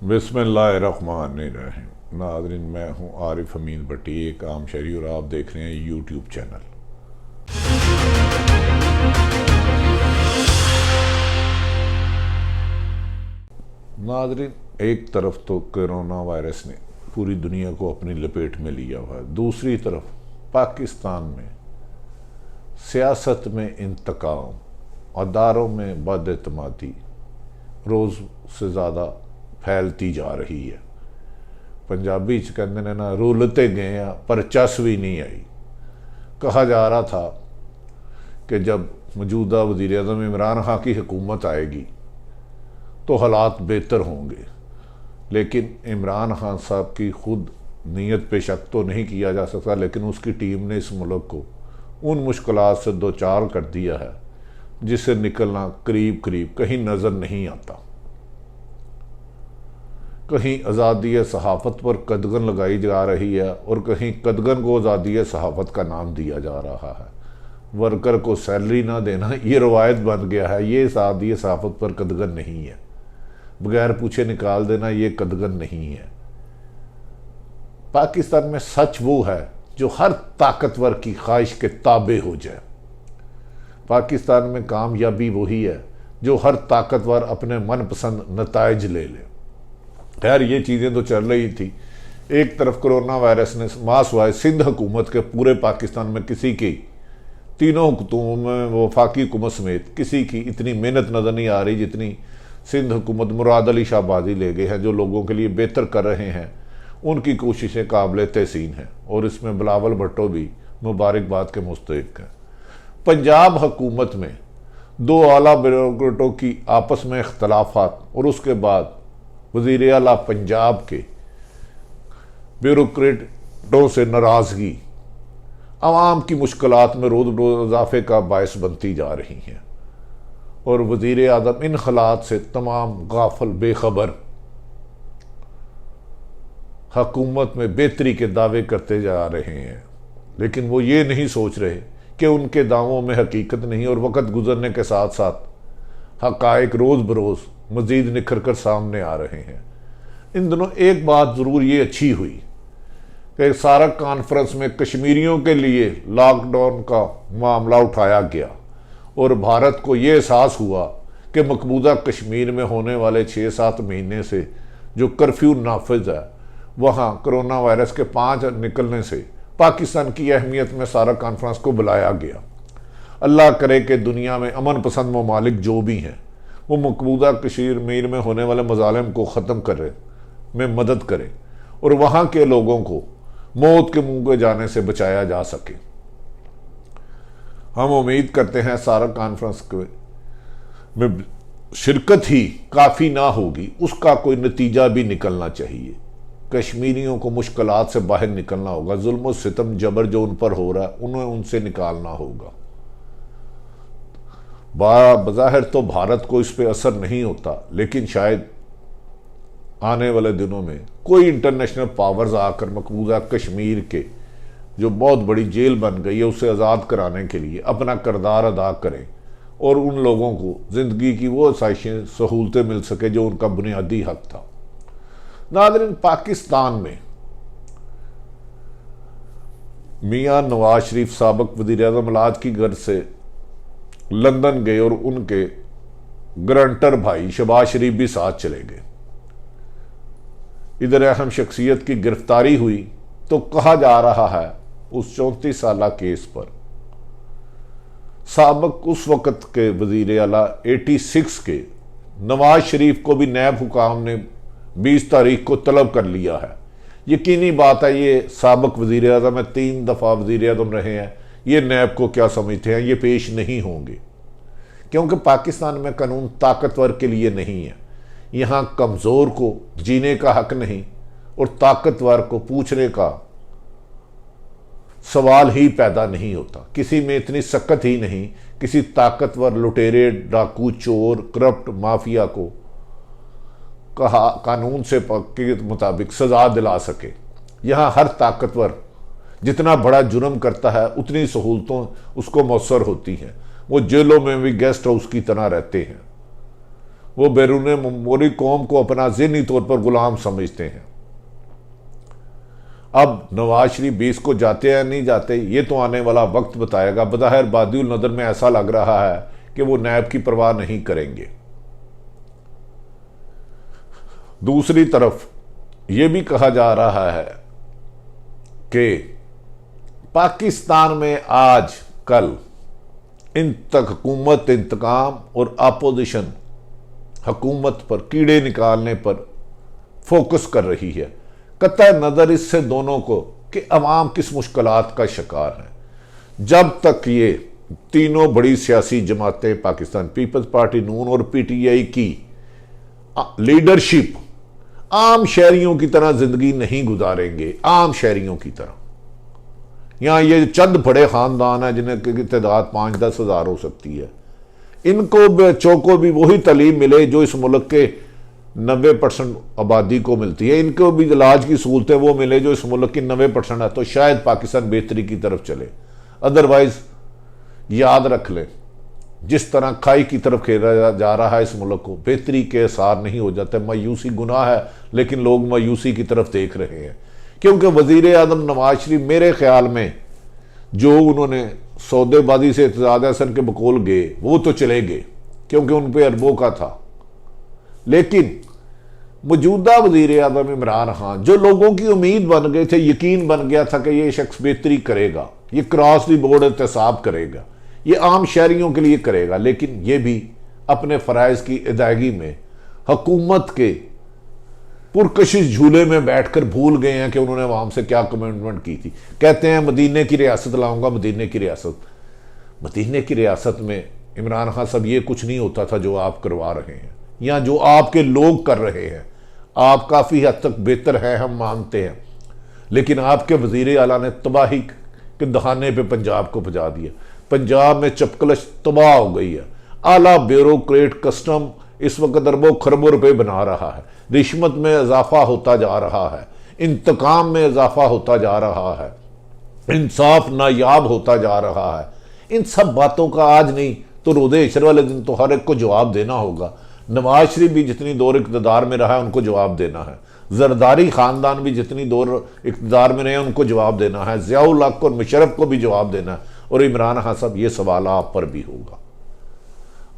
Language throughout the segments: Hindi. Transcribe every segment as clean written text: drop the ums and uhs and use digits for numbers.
बिस्मिल्लाहिर्रहमानिर्रहीम। नाज़रीन, मैं हूँ आरिफ अमीन भट्टी, एक आम शहरी, और आप देख रहे हैं यूट्यूब चैनल। नाज़रीन, एक तरफ तो कोरोना वायरस ने पूरी दुनिया को अपनी लपेट में लिया हुआ है, दूसरी तरफ पाकिस्तान में सियासत में इंतकाम, अदारों में बदएतमादी रोज़ से ज़्यादा फैलती जा रही है। पंजाबी च कहते ने ना, रुलते गए पर चस भी नहीं आई। कहा जा रहा था कि जब मौजूदा वज़ीर आज़म इमरान खान की हुकूमत आएगी तो हालात बेहतर होंगे, लेकिन इमरान खान साहब की खुद नीयत पे शक तो नहीं किया जा सकता, लेकिन उसकी टीम ने इस मुल्क को उन मुश्किलात से दो चार कर दिया है जिससे निकलना करीब करीब कहीं नज़र नहीं आता। कहीं आज़ादी सहाफ़त पर कदगन लगाई जा रही है और कहीं कदगन को आज़ादी सहाफ़त का नाम दिया जा रहा है। वर्कर को सैलरी ना देना ये रवायत बन गया है। ये आज़ादी सहाफ़त पर कदगन नहीं है। बगैर पूछे निकाल देना ये कदगन नहीं है। पाकिस्तान में सच वो है जो हर ताकतवर की ख्वाहिश के ताबे हो जाए। पाकिस्तान में कामयाबी वही है जो हर ताकतवर अपने मनपसंद नताइज ले ले। खैर, ये चीज़ें तो चल रही थी। एक तरफ कोरोना वायरस ने मासवाए सिंध हुकूमत के पूरे पाकिस्तान में किसी की, तीनों हुकूमतों में वफाकी हुकूमत समेत किसी की इतनी मेहनत नज़र नहीं आ रही जितनी सिंध हुकूमत मुराद अली शाहबाजी ले गए हैं, जो लोगों के लिए बेहतर कर रहे हैं। उनकी कोशिशें काबिल तहसीन हैं और इसमें बिलावल भुट्टो भी मुबारकबाद के मुस्तहिक हैं। पंजाब हुकूमत में दो आला ब्यूरोक्रेटों की आपस में इख्तलाफात और उसके बाद वज़ीर आला पंजाब के ब्यूरोक्रेटों से नाराज़गी आवाम की मुश्किलात में रोज़ रोज़ इजाफे का बायस बनती जा रही हैं और वज़ीर आज़म इन हालात से तमाम गाफल बेखबर हुकूमत में बेहतरी के दावे करते जा रहे हैं, लेकिन वो ये नहीं सोच रहे कि उनके दावों में हकीकत नहीं और वक़्त गुजरने के साथ साथ हक़ाइक़ रोज़ बरोज़ मज़ीद निखर कर सामने आ रहे हैं। इन दिनों एक बात ज़रूर ये अच्छी हुई कि सारा कॉन्फ्रेंस में कश्मीरियों के लिए लॉकडाउन का मामला उठाया गया और भारत को ये एहसास हुआ कि मकबूजा कश्मीर में होने वाले 6-7 महीने से जो कर्फ्यू नाफिज है, वहाँ कोरोना वायरस के 5 निकलने से पाकिस्तान की अहमियत में सारा कॉन्फ्रेंस को बुलाया गया। अल्लाह करे कि दुनिया में अमन पसंद ममालिक जो भी हैं वो मकबूजा कश्मीर में होने वाले मजालिम को ख़त्म करे में मदद करें और वहाँ के लोगों को मौत के मुंह के जाने से बचाया जा सके। हम उम्मीद करते हैं सारा कॉन्फ्रेंस में शिरकत ही काफ़ी ना होगी, उसका कोई नतीजा भी निकलना चाहिए। कश्मीरियों को मुश्किलात से बाहर निकलना होगा। जुल्म और सितम जबर जो उन पर हो रहा है उन्हें उनसे निकालना होगा। बज़ाहिर तो भारत को इस पर असर नहीं होता, लेकिन शायद आने वाले दिनों में कोई इंटरनेशनल पावर्स आकर मकबूजा कश्मीर के जो बहुत बड़ी जेल बन गई है उसे आज़ाद कराने के लिए अपना किरदार अदा करें और उन लोगों को ज़िंदगी की वो आसाइशें सहूलतें मिल सके जो उनका बुनियादी हक था। नाज़रीन, पाकिस्तान में मियाँ नवाज शरीफ साबिक़ वज़ीर आज़म इलाज की गर्ज से लंदन गए और उनके ग्रंटर भाई शहबाज शरीफ भी साथ चले गए। इधर अहम शख्सियत की गिरफ्तारी हुई तो कहा जा रहा है उस 34 साला केस पर साबिक़ उस वक़्त के वज़ीर आला 86 के नवाज शरीफ को भी नैब हुकाम ने 20 तारीख को तलब कर लिया है। यकीनी बात है ये साबिक़ वज़ीर आज़म है, 3 दफ़ा वज़ीर आज़म रहे हैं, ये नैब को क्या समझते हैं, ये पेश नहीं होंगे, क्योंकि पाकिस्तान में कानून ताकतवर के लिए नहीं है। यहाँ कमज़ोर को जीने का हक नहीं और ताकतवर को पूछने का सवाल ही पैदा नहीं होता। किसी में इतनी सकत ही नहीं किसी ताकतवर लुटेरे, डाकू, चोर, करप्ट माफिया को कहा कानून से के मुताबिक सजा दिला सके। यहाँ हर ताकतवर जितना बड़ा जुर्म करता है उतनी सहूलतों उसको मौसर होती हैं। वो जेलों में भी गेस्ट हाउस की तरह रहते हैं वो बैरून मोरी कौम को अपना ज़हनी तौर पर गुलाम समझते हैं। अब नवाज शरीफ 20 को जाते या नहीं जाते ये तो आने वाला वक्त बताएगा। बज़ाहिर बादिउल नज़र में ऐसा लग रहा है कि वो नैब की परवाह नहीं करेंगे। दूसरी तरफ ये भी कहा जा रहा है कि पाकिस्तान में आज कल हुकूमत इंतकाम और अपोजिशन हुकूमत पर कीड़े निकालने पर फोकस कर रही है। कतई नज़र इससे दोनों को कि अवाम किस मुश्किलात का शिकार है। जब तक ये तीनों बड़ी सियासी जमातें पाकिस्तान पीपल्स पार्टी, नून और पीटीआई की लीडरशिप आम शहरियों की तरह जिंदगी नहीं गुजारेंगे, आम शहरियों की तरह, यहाँ ये चंद बड़े खानदान हैं जिनकी तादाद 5-10 हज़ार हो सकती है, इनको बच्चों को भी वही तालीम मिले जो इस मुल्क के 90% आबादी को मिलती है, इनको भी इलाज की सहूलतें वो मिले जो इस मुल्क की 90% है, तो शायद पाकिस्तान बेहतरी की तरफ चले। अदरवाइज याद रख लें, जिस तरह खाई की तरफ खेला जा रहा है इस मुल्क को, बेहतरी के आसार नहीं हो जाते। मायूसी गुनाह है, लेकिन लोग मायूसी की तरफ देख रहे हैं, क्योंकि वजीर आज़म नवाज शरीफ मेरे ख्याल में जो उन्होंने सौदेबाजी से एतजाज हसन के बकौल गए वो तो चले गए क्योंकि उन पर अरबों का था, लेकिन मौजूदा वजीर आज़म इमरान खान जो लोगों की उम्मीद बन गए थे, यकीन बन गया था कि ये शख्स बेहतरी करेगा, ये क्रॉस द बोर्ड एहतसाब करेगा, ये आम शहरियों के लिए करेगा, लेकिन ये भी अपने फ़राइज़ की अदायगी में हुकूमत के पुरकशिश झूले में बैठकर भूल गए हैं कि उन्होंने अवाम से क्या कमिटमेंट की थी। कहते हैं मदीने की रियासत लाऊंगा, मदीने की रियासत। मदीने की रियासत में इमरान खान साहब ये कुछ नहीं होता था जो आप करवा रहे हैं या जो आपके लोग कर रहे हैं। आप काफ़ी हद तक बेहतर हैं, हम मानते हैं, लेकिन आपके वज़ीर आला ने तबाही के दहाने पे पंजाब को पहुँचा दिया। पंजाब में चपकलश तबाह हो गई है। आला ब्यूरोक्रेट कस्टम इस वक्त अरबों खरबों रुपए बना रहा है, रिश्वत में इजाफा होता जा रहा है, इंतकाम में इजाफा होता जा रहा है, इंसाफ नायाब होता जा रहा है। इन सब बातों का आज नहीं तो रोज़े इशर वाले दिन तो हर एक को जवाब देना होगा। नवाज शरीफ भी जितनी दौर इक़्तिदार में रहा है उनको जवाब देना है, जरदारी ख़ानदान भी जितनी दौर इक़्तिदार में रहे उनको जवाब देना है, ज़ियाउल हक़ और मुशर्रफ को भी जवाब देना है, और इमरान खान साहब ये सवाल आप पर भी होगा।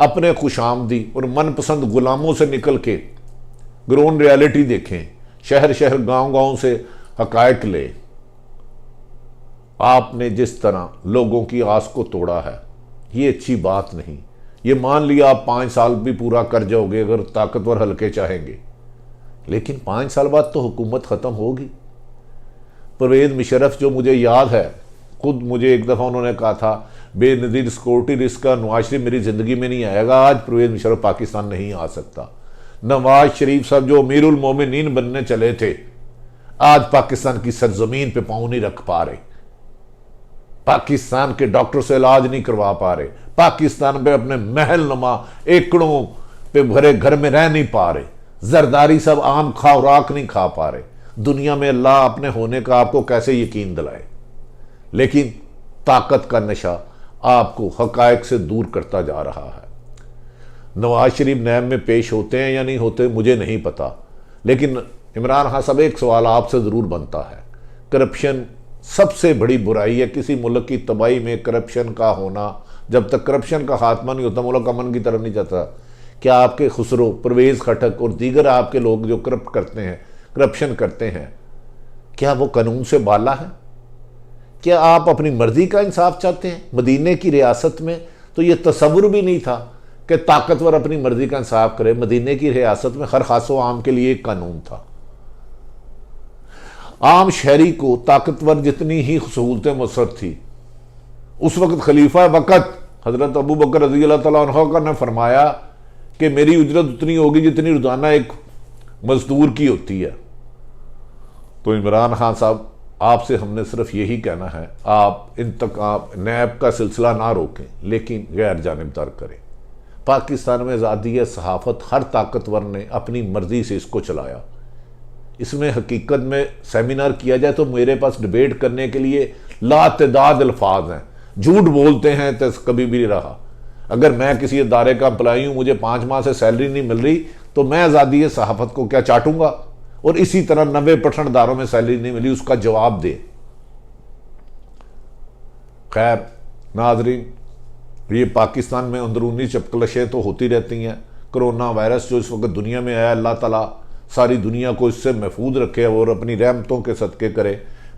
अपने खुशामदी और मनपसंद गुलामों से निकल के ग्राउंड रियलिटी देखें, शहर शहर गांव गांव से हकायक ले। आपने जिस तरह लोगों की आस को तोड़ा है ये अच्छी बात नहीं। ये मान लिया आप 5 साल भी पूरा कर जाओगे अगर ताकतवर हल्के चाहेंगे, लेकिन 5 साल बाद तो हुकूमत ख़त्म होगी। परवेज़ मुशर्रफ जो मुझे याद है, खुद मुझे एक दफ़ा उन्होंने कहा था बेनज़ीर सिक्योरिटी रिस्क का नवाज शरीफ मेरी ज़िंदगी में नहीं आएगा। आज परवेज़ मुशर्रफ पाकिस्तान नहीं आ सकता। नवाज शरीफ साहब जो अमीरुल मोमिनीन बनने चले थे, आज पाकिस्तान की सरजमीन पे पाँव नहीं रख पा रहे, पाकिस्तान के डॉक्टर से इलाज नहीं करवा पा रहे, पाकिस्तान पे अपने महल नुमा एकड़ों पे भरे घर में रह नहीं पा रहे, जरदारी सब आम खुराक नहीं खा पा रहे। दुनिया में अल्लाह अपने होने का आपको कैसे यकीन दिलाए, लेकिन ताकत का नशा आपको हकायक से दूर करता जा रहा है। नवाज शरीफ नैब में पेश होते हैं या नहीं होते मुझे नहीं पता, लेकिन इमरान खान साहब एक सवाल आपसे ज़रूर बनता है। करप्शन सबसे बड़ी बुराई है, किसी मुल्क की तबाही में करप्शन का होना। जब तक करप्शन का खात्मा नहीं होता मुल्क अमन की तरफ नहीं जाता। क्या आपके खुसरो, परवेज़ खटक और दीगर आपके लोग जो करप्ट करते हैं, करप्शन करते हैं, क्या वो कानून से बाला है? क्या आप अपनी मर्जी का इंसाफ चाहते हैं? मदीने की रियासत में तो ये तसव्वुर भी नहीं था कि ताकतवर अपनी मर्जी का इंसाफ करे। मदीने की रियासत में हर खासो आम के लिए एक कानून था। आम शहरी को ताकतवर जितनी ही सहूलतें मुसर थी, उस वक्त खलीफा वक़्त हज़रत अबू बकर रज़ी अल्लाह तआला अन्हु ने फरमाया कि मेरी उजरत उतनी होगी जितनी रोज़ाना एक मजदूर की होती है। तो इमरान खान साहब आपसे हमने सिर्फ यही कहना है, आप इंतकाम नैब का सिलसिला ना रोकें, लेकिन गैर जानिबदार करें। पाकिस्तान में आज़ादी है सहाफ़त, हर ताकतवर ने अपनी मर्ज़ी से इसको चलाया। इसमें हकीकत में सेमिनार किया जाए तो मेरे पास डिबेट करने के लिए लातदाद अल्फाज हैं। झूठ बोलते हैं तो कभी भी नहीं रहा। अगर मैं किसी इदारे का एम्प्लॉई हूं, मुझे 5 माह से सैलरी नहीं मिल रही, तो मैं आज़ादी सहाफत को क्या चाटूंगा? और इसी तरह 90% इदारों में सैलरी नहीं मिली, उसका जवाब दे। खैर नाजरीन, ये पाकिस्तान में अंदरूनी चपकलशें तो होती रहती हैं। कोरोना वायरस जो इस वक्त दुनिया में आया, अल्लाह ताला सारी दुनिया को इससे महफूज रखे और अपनी रहमतों के सदके करे।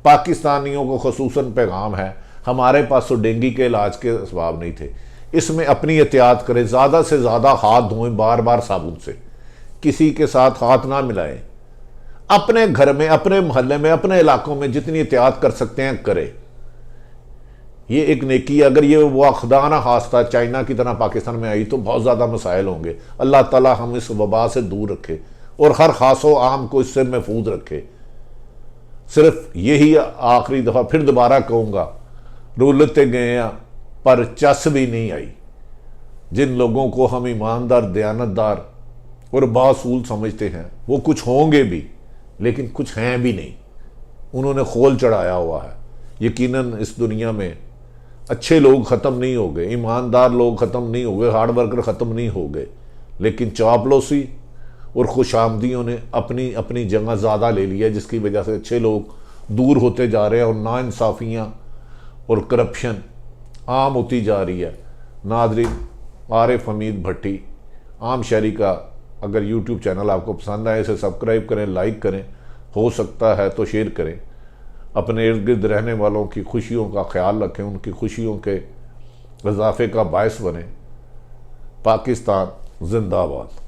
पाकिस्तानियों को खसूसन पैगाम है, हमारे पास तो डेंगू के इलाज के असबाब नहीं थे। इसमें अपनी एहतियात करें, ज़्यादा से ज़्यादा हाथ धोएं बार बार साबुन से, किसी के साथ हाथ ना मिलाएं। अपने घर में, अपने मोहल्ले में, अपने इलाकों में जितनी एहतियात कर सकते हैं करें। ये एक नेकी है। अगर ये वाखदाना हादसा चाइना की तरह पाकिस्तान में आई तो बहुत ज़्यादा मसाइल होंगे। अल्लाह ताला हम इस वबा से दूर रखे और हर खासो आम को इससे महफूज रखे। सिर्फ यही आखिरी दफ़ा फिर दोबारा कहूँगा, रुलते गए पर चस भी नहीं आई। जिन लोगों को हम ईमानदार, दयानतदार और बासूल समझते हैं, वो कुछ होंगे भी लेकिन कुछ हैं भी नहीं। उन्होंने खोल चढ़ाया हुआ है। यकीनन इस दुनिया में अच्छे लोग ख़त्म नहीं हो गए, ईमानदार लोग ख़त्म नहीं हो गए, हार्ड वर्कर ख़त्म नहीं हो गए, लेकिन चापलूसी और खुशामदियों ने अपनी अपनी जगह ज़्यादा ले लिया, जिसकी वजह से अच्छे लोग दूर होते जा रहे हैं और नाइंसाफ़ियाँ और करप्शन आम होती जा रही है। नाज़रीन, आरिफ हमीद भट्टी आम शहरी का अगर यूट्यूब चैनल आपको पसंद आए, इसे सब्सक्राइब करें, लाइक करें, हो सकता है तो शेयर करें। अपने इर्द गिर्द रहने वालों की खुशियों का ख्याल रखें, उनकी खुशियों के इजाफे का बायस बने। पाकिस्तान जिंदाबाद।